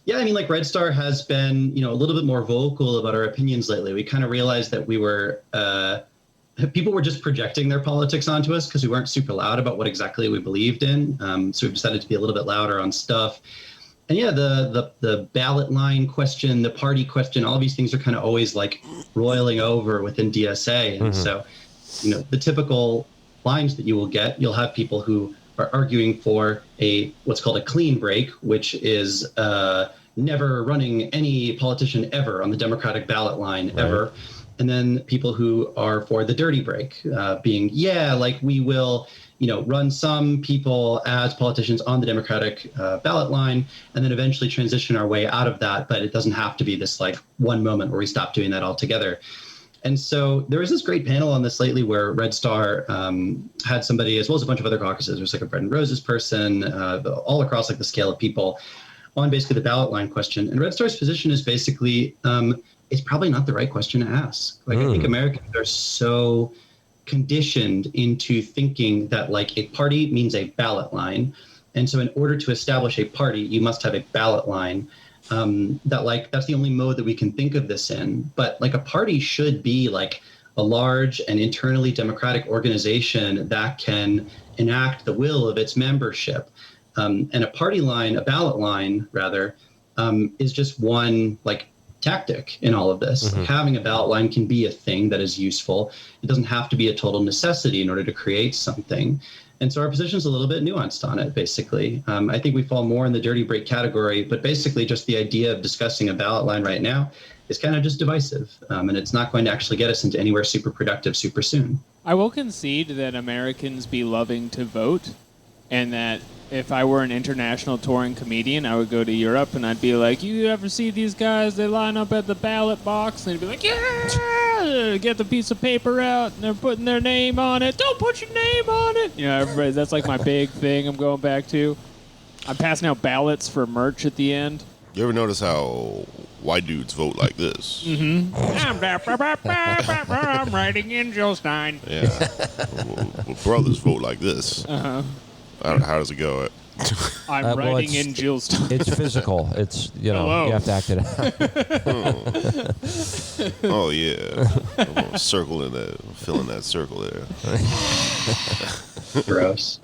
Yeah, I mean, like Red Star has been, a little bit more vocal about our opinions lately. We kind of realized that people were just projecting their politics onto us because we weren't super loud about what exactly we believed in. So we've decided to be a little bit louder on stuff. And yeah, the ballot line question, the party question, all of these things are kind of always like roiling over within DSA. And so, the typical lines that you will get, you'll have people who are arguing for what's called a clean break, which is never running any politician ever on the Democratic ballot line ever. And then people who are for the dirty break, being, like we will, run some people as politicians on the Democratic ballot line, and then eventually transition our way out of that. But it doesn't have to be this like one moment where we stop doing that altogether. And so there was this great panel on this lately where Red Star had somebody, as well as a bunch of other caucuses. There's like a Bread and Roses person, all across like the scale of people, on basically the ballot line question. And Red Star's position is basically, it's probably not the right question to ask. Like, I think Americans are so conditioned into thinking that like a party means a ballot line. And so in order to establish a party, you must have a ballot line. That's the only mode that we can think of this in. But like a party should be like a large and internally democratic organization that can enact the will of its membership. And a party line, a ballot line rather, is just one like tactic in all of this. Like, having a ballot line can be a thing that is useful. It doesn't have to be a total necessity in order to create something. And so our position is a little bit nuanced on it, basically. I think we fall more in the dirty break category, but basically just the idea of discussing a ballot line right now is kind of just divisive. And it's not going to actually get us into anywhere super productive super soon. I will concede that Americans be loving to vote, and that if I were an international touring comedian, I would go to Europe and I'd be like, you ever see these guys? They line up at the ballot box and they'd be like, yeah, get the piece of paper out and they're putting their name on it. Don't put your name on it. Everybody, that's like my big thing I'm going back to. I'm passing out ballots for merch at the end. You ever notice how white dudes vote like this? I'm writing in Jill Stein. Yeah. Well, brothers vote like this. How does it go? I'm writing in Jill Stein. It's physical. It's, Hello. you have to act it out. Oh yeah. I'm gonna circle in that, fill in that circle there. Gross.